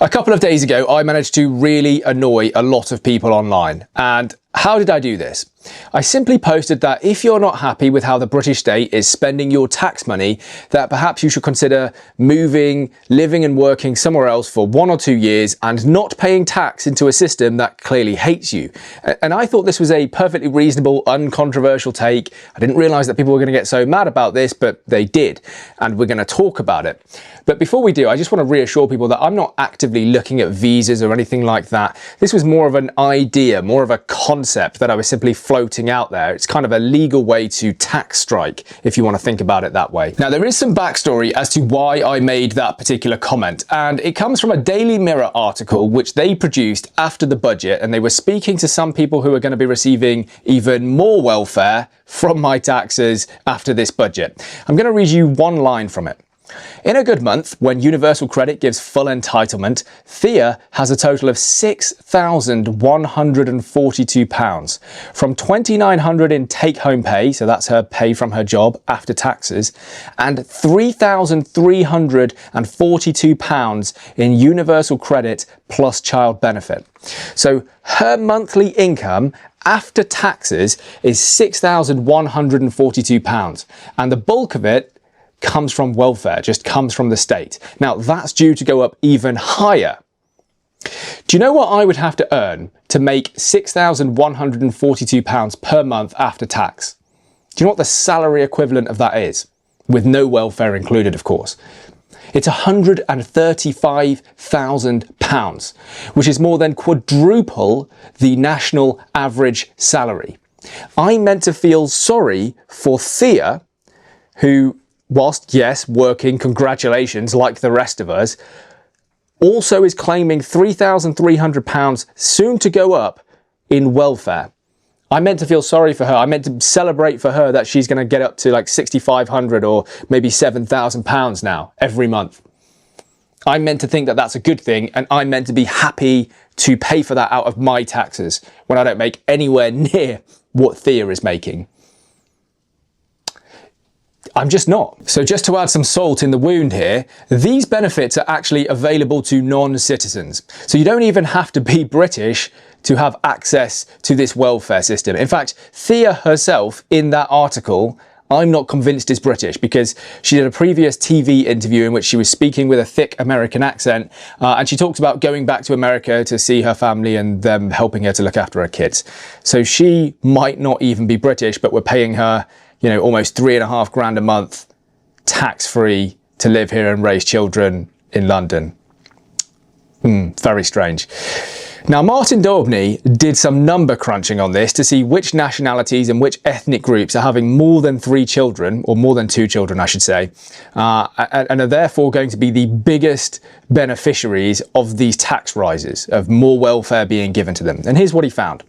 A couple of days ago, I managed to really annoy a lot of people online. And how did I do this? I simply posted that if you're not happy with how the British state is spending your tax money, that perhaps you should consider moving, living and working somewhere else for 1 or 2 years and not paying tax into a system that clearly hates you. And I thought this was a perfectly reasonable, uncontroversial take. I didn't realise that people were going to get so mad about this, but they did. And we're going to talk about it. But before we do, I just want to reassure people that I'm not actively looking at visas or anything like that. This was more of an idea, more of a concept that I was simply floating out there. It's kind of a legal way to tax strike, if you want to think about it that way. Now, there is some backstory as to why I made that particular comment, and it comes from a Daily Mirror article which they produced after the budget, and they were speaking to some people who are going to be receiving even more welfare from my taxes after this budget. I'm going to read you one line from it. In a good month, when Universal Credit gives full entitlement, Thea has a total of £6,142, from £2,900 in take-home pay, so that's her pay from her job after taxes, and £3,342 in Universal Credit plus child benefit. So her monthly income after taxes is £6,142, and the bulk of it comes from welfare, just comes from the state. Now, that's due to go up even higher. Do you know what I would have to earn to make £6,142 per month after tax? Do you know what the salary equivalent of that is? With no welfare included, of course. It's £135,000, which is more than quadruple the national average salary. I'm meant to feel sorry for Thea, who, whilst, yes, working, congratulations, like the rest of us, also is claiming £3,300 soon to go up in welfare. I meant to feel sorry for her. I meant to celebrate for her that she's going to get up to like £6,500 or maybe £7,000 now every month. I meant to think that that's a good thing, and I'm meant to be happy to pay for that out of my taxes when I don't make anywhere near what Thea is making. I'm just not. So just to add some salt in the wound here, these benefits are actually available to non-citizens. So you don't even have to be British to have access to this welfare system. In fact, Thea herself in that article, I'm not convinced is British, because she did a previous TV interview in which she was speaking with a thick American accent, and she talked about going back to America to see her family and them helping her to look after her kids. So she might not even be British, but we're paying her, you know, almost £3,500 a month tax-free to live here and raise children in London. Very strange. Now, Martin Daubney did some number crunching on this to see which nationalities and which ethnic groups are having more than 3 children, or more than 2 children, I should say, and are therefore going to be the biggest beneficiaries of these tax rises, of more welfare being given to them. And here's what he found.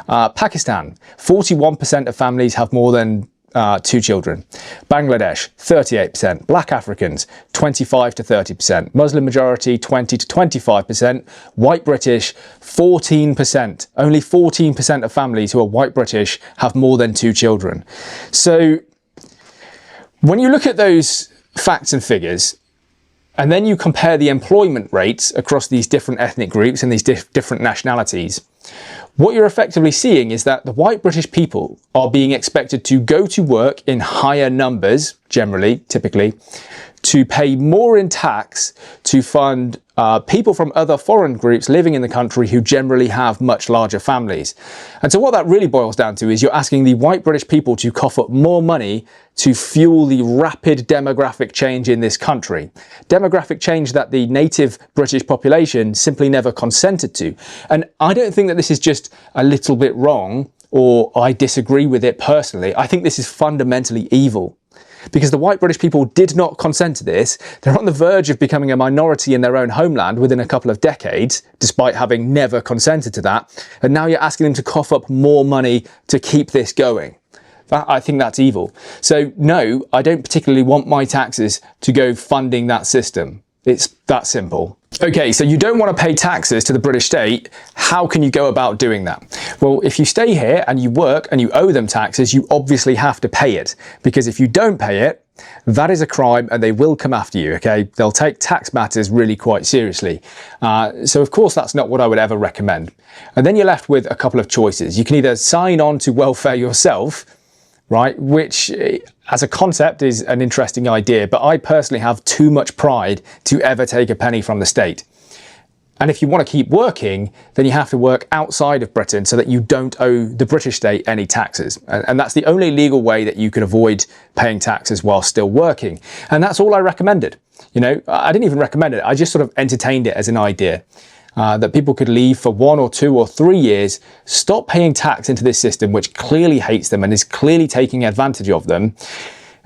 Pakistan, 41% of families have more than 2 children. Bangladesh, 38%. Black Africans, 25 to 30%. Muslim majority, 20 to 25%. White British, 14%. Only 14% of families who are white British have more than 2 children. So when you look at those facts and figures, and then you compare the employment rates across these different ethnic groups and these different nationalities, what you're effectively seeing is that the white British people are being expected to go to work in higher numbers, generally, typically, to pay more in tax to fund people from other foreign groups living in the country who generally have much larger families. And so what that really boils down to is you're asking the white British people to cough up more money to fuel the rapid demographic change in this country. Demographic change that the native British population simply never consented to. And I don't think that this is just a little bit wrong, or I disagree with it personally. I think this is fundamentally evil, because the white British people did not consent to this. They're on the verge of becoming a minority in their own homeland within a couple of decades, despite having never consented to that. And now you're asking them to cough up more money to keep this going. I think that's evil. So no, I don't particularly want my taxes to go funding that system. It's that simple. Okay, so you don't want to pay taxes to the British state. How can you go about doing that? Well, if you stay here and you work and you owe them taxes, you obviously have to pay it, because if you don't pay it, that is a crime and they will come after you, okay? They'll take tax matters really quite seriously. So of course that's not what I would ever recommend. And then you're left with a couple of choices. You can either sign on to welfare yourself, right, which as a concept is an interesting idea, but I personally have too much pride to ever take a penny from the state. And if you want to keep working, then you have to work outside of Britain so that you don't owe the British state any taxes. And that's the only legal way that you can avoid paying taxes while still working. And that's all I recommended. You know, I didn't even recommend it. I just sort of entertained it as an idea. That people could leave for 1 or 2 or 3 years, stop paying tax into this system, which clearly hates them and is clearly taking advantage of them,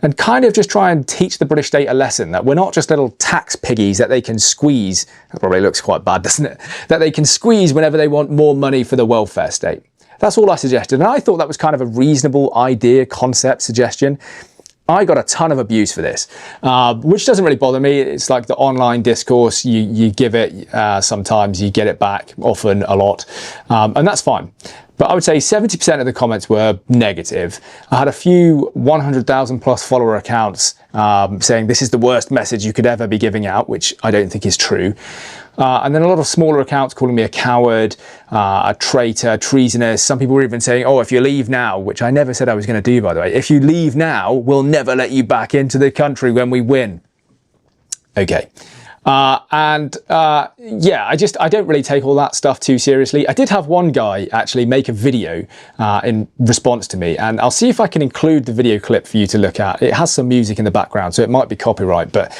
and kind of just try and teach the British state a lesson that we're not just little tax piggies that they can squeeze. That probably looks quite bad, doesn't it? That they can squeeze whenever they want more money for the welfare state. That's all I suggested. And I thought that was kind of a reasonable idea, concept, suggestion. I got a ton of abuse for this, which doesn't really bother me. It's like the online discourse. You give it, sometimes you get it back, often a lot, and that's fine. But I would say 70% of the comments were negative. I had a few 100,000 plus follower accounts saying this is the worst message you could ever be giving out, which I don't think is true. And then a lot of smaller accounts calling me a coward, a traitor, treasonous. Some people were even saying, oh, if you leave now, which I never said I was going to do, by the way. If you leave now, we'll never let you back into the country when we win. Okay. Yeah, I don't really take all that stuff too seriously. I did have one guy actually make a video in response to me, and I'll see if I can include the video clip for you to look at. It has some music in the background, so it might be copyright, but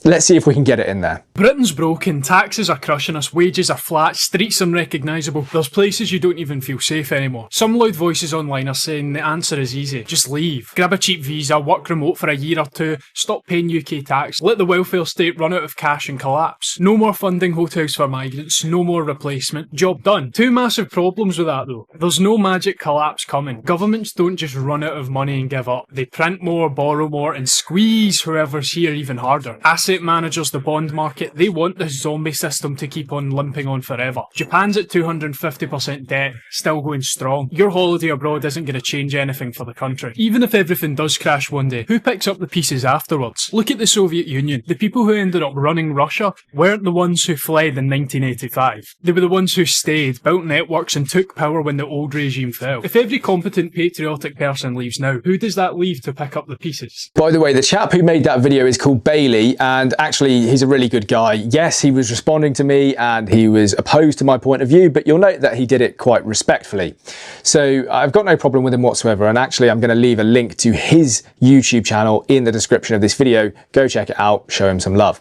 let's see if we can get it in there. Britain's broken, taxes are crushing us, wages are flat, streets unrecognisable. There's places you don't even feel safe anymore. Some loud voices online are saying the answer is easy. Just leave. Grab a cheap visa, work remote for a year or 2, stop paying UK tax, let the welfare state run out of cash and collapse. No more funding hotels for migrants, no more replacement. Job done. 2 massive problems with that though. There's no magic collapse coming. Governments don't just run out of money and give up. They print more, borrow more, and squeeze whoever's here even harder. Asset managers, the bond market, they want this zombie system to keep on limping on forever. Japan's at 250% debt, still going strong. Your holiday abroad isn't going to change anything for the country. Even if everything does crash one day, who picks up the pieces afterwards? Look at the Soviet Union. The people who ended up running Russia weren't the ones who fled in 1985. They were the ones who stayed, built networks and took power when the old regime fell. If every competent, patriotic person leaves now, who does that leave to pick up the pieces? By the way, the chap who made that video is called Bailey, and actually he's a really good guy. Yes, he was responding to me and he was opposed to my point of view, but you'll note that he did it quite respectfully. So I've got no problem with him whatsoever, and actually I'm going to leave a link to his YouTube channel in the description of this video. Go check it out, show him some love.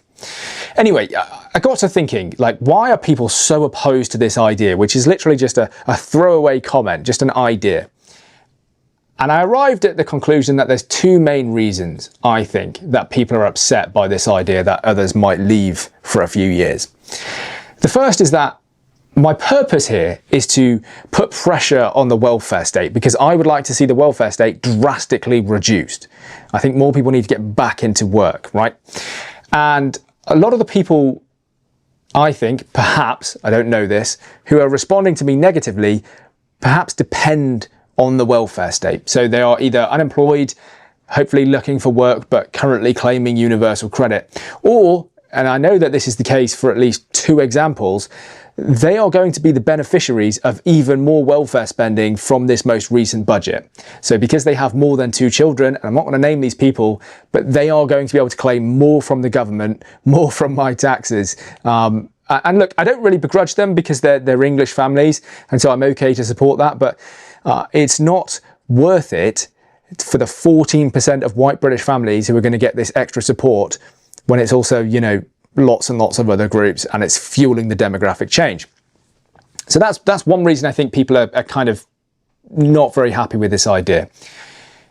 Anyway, I got to thinking, like, why are people so opposed to this idea, which is literally just a throwaway comment, just an idea? And I arrived at the conclusion that there's 2 main reasons, I think, that people are upset by this idea that others might leave for a few years. The first is that my purpose here is to put pressure on the welfare state, because I would like to see the welfare state drastically reduced. I think more people need to get back into work, right? And a lot of the people, I think, perhaps, I don't know this, who are responding to me negatively, perhaps depend on the welfare state. So they are either unemployed, hopefully looking for work, but currently claiming universal credit. Or, and I know that this is the case for at least 2 examples, they are going to be the beneficiaries of even more welfare spending from this most recent budget. So because they have more than 2 children, and I'm not going to name these people, but they are going to be able to claim more from the government, more from my taxes. And look, I don't really begrudge them because they're English families, and so I'm okay to support that, but it's not worth it for the 14% of white British families who are going to get this extra support when it's also, you know, lots and lots of other groups, and it's fueling the demographic change. So that's one reason I think people are kind of not very happy with this idea.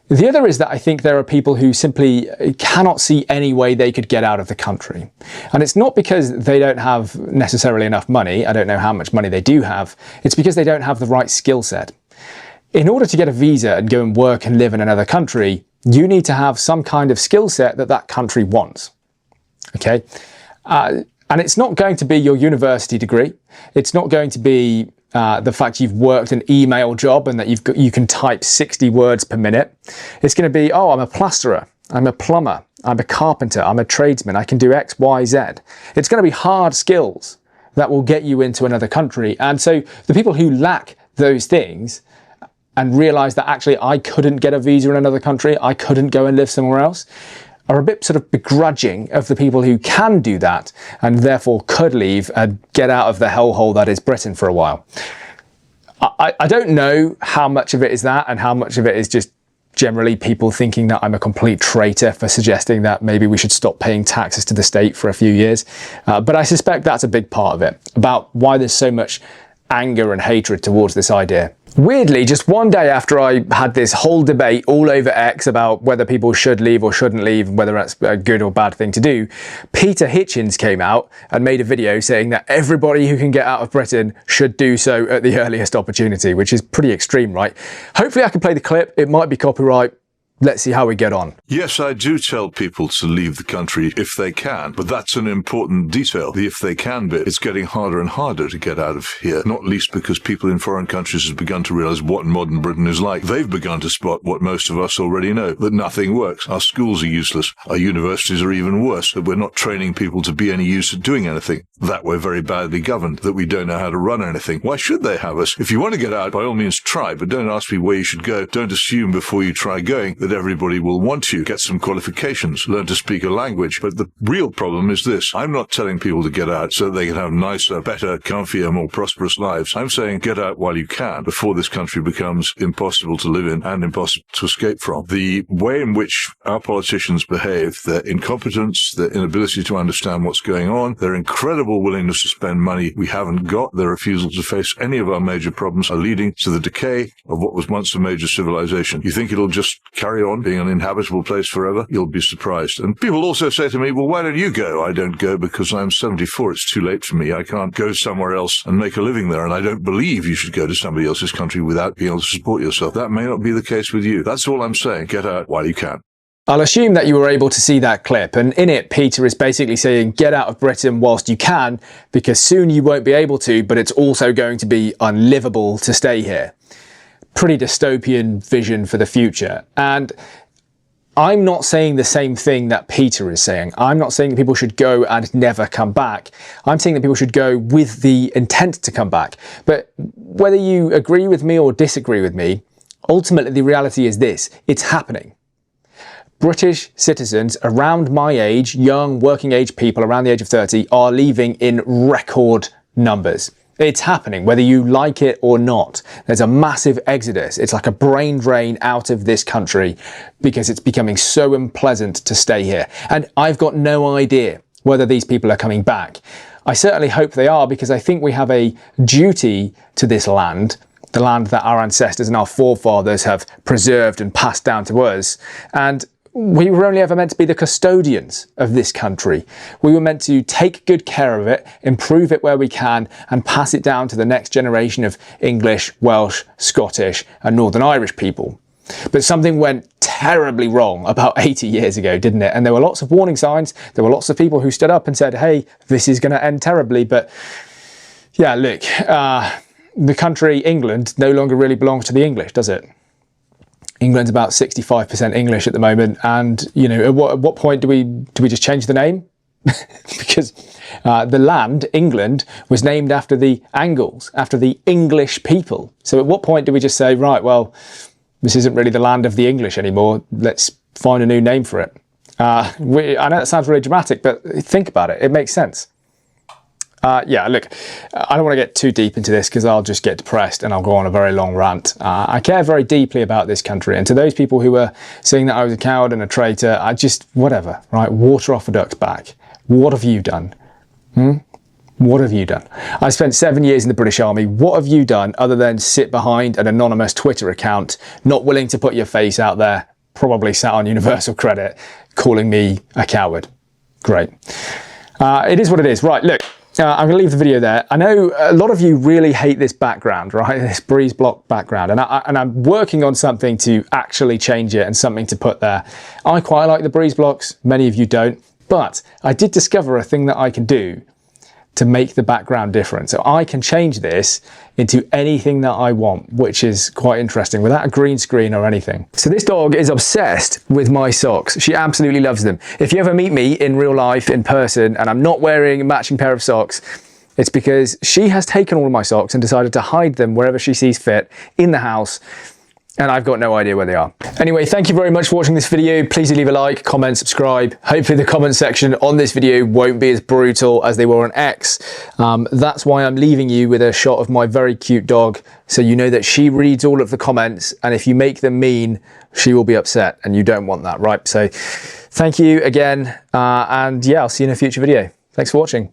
The other is that I think there are people who simply cannot see any way they could get out of the country. And it's not because they don't have necessarily enough money. I don't know how much money they do have. It's because they don't have the right skill set. In order to get a visa and go and work and live in another country, you need to have some kind of skill set that that country wants. Okay? And it's not going to be your university degree. It's not going to be the fact you've worked an email job and that you can type 60 words per minute. It's going to be, oh, I'm a plasterer. I'm a plumber, I'm a carpenter, I'm a tradesman, I can do X, Y, Z. It's going to be hard skills that will get you into another country. And so the people who lack those things and realise that actually I couldn't get a visa in another country, I couldn't go and live somewhere else, are a bit sort of begrudging of the people who can do that and therefore could leave and get out of the hellhole that is Britain for a while. I don't know how much of it is that and how much of it is just generally people thinking that I'm a complete traitor for suggesting that maybe we should stop paying taxes to the state for a few years. But I suspect that's a big part of it, about why there's so much anger and hatred towards this idea. Weirdly, just one day after I had this whole debate all over X about whether people should leave or shouldn't leave, whether that's a good or bad thing to do, Peter Hitchens came out and made a video saying that everybody who can get out of Britain should do so at the earliest opportunity, which is pretty extreme, right? Hopefully I can play the clip. It might be copyright. Let's see how we get on. Yes, I do tell people to leave the country if they can, but that's an important detail. The if they can bit, it's getting harder and harder to get out of here, not least because people in foreign countries have begun to realize what modern Britain is like. They've begun to spot what most of us already know, that nothing works. Our schools are useless. Our universities are even worse, that we're not training people to be any use at doing anything, that we're very badly governed, that we don't know how to run anything. Why should they have us? If you want to get out, by all means try, but don't ask me where you should go. Don't assume before you try going that everybody will want you. Get some qualifications, learn to speak a language. But the real problem is this. I'm not telling people to get out so they can have nicer, better, comfier, more prosperous lives. I'm saying get out while you can before this country becomes impossible to live in and impossible to escape from. The way in which our politicians behave, their incompetence, their inability to understand what's going on, their incredible willingness to spend money we haven't got, their refusal to face any of our major problems are leading to the decay of what was once a major civilization. You think it'll just carry on being an inhabitable place forever? You'll be surprised. And people also say to me, well, why don't you go? I don't go because I'm 74. It's too late for me. I can't go somewhere else and make a living there. And I don't believe you should go to somebody else's country without being able to support yourself. That may not be the case with you. That's all I'm saying. Get out while you can. I'll assume that you were able to see that clip, and in it Peter is basically saying get out of Britain whilst you can, because soon you won't be able to, but it's also going to be unlivable to stay here. Pretty dystopian vision for the future. And I'm not saying the same thing that Peter is saying. I'm not saying that people should go and never come back. I'm saying that people should go with the intent to come back. But whether you agree with me or disagree with me, ultimately the reality is this: it's happening. British citizens around my age, young working age people around the age of 30, are leaving in record numbers. It's happening, whether you like it or not. There's a massive exodus. It's like a brain drain out of this country because it's becoming so unpleasant to stay here. And I've got no idea whether these people are coming back. I certainly hope they are, because I think we have a duty to this land, the land that our ancestors and our forefathers have preserved and passed down to us. And we were only ever meant to be the custodians of this country. We were meant to take good care of it, improve it where we can, and pass it down to the next generation of English, Welsh, Scottish, and Northern Irish people. But something went terribly wrong about 80 years ago, didn't it? And there were lots of warning signs. There were lots of people who stood up and said, hey, this is going to end terribly. But yeah, look, the country England no longer really belongs to the English, does it? England's about 65% English at the moment, and you know, at what point do we just change the name? Because the land, England, was named after the Angles, after the English people. So at what point do we just say, right, well, this isn't really the land of the English anymore, let's find a new name for it? I know that sounds really dramatic, but think about it, it makes sense. Yeah, look, I don't want to get too deep into this because I'll just get depressed and I'll go on a very long rant. I care very deeply about this country, and to those people who were saying that I was a coward and a traitor, I just, whatever, right? Water off a duck's back. What have you done? What have you done? I spent 7 years in the British Army. What have you done other than sit behind an anonymous Twitter account, not willing to put your face out there, probably sat on universal credit, calling me a coward? Great. It is what it is. Right, look. I'm going to leave the video there. I know a lot of you really hate this background, right? This breeze block background. And I'm working on something to actually change it and something to put there. I quite like the breeze blocks. Many of you don't. But I did discover a thing that I can do to make the background different. So I can change this into anything that I want, which is quite interesting, without a green screen or anything. So this dog is obsessed with my socks. She absolutely loves them. If you ever meet me in real life, in person, and I'm not wearing a matching pair of socks, it's because she has taken all of my socks and decided to hide them wherever she sees fit in the house, and I've got no idea where they are. Anyway, thank you very much for watching this video. Please do leave a like, comment, subscribe. Hopefully the comment section on this video won't be as brutal as they were on X. That's why I'm leaving you with a shot of my very cute dog, so you know that she reads all of the comments, and if you make them mean, she will be upset, and you don't want that, right? So thank you again, and yeah, I'll see you in a future video. Thanks for watching.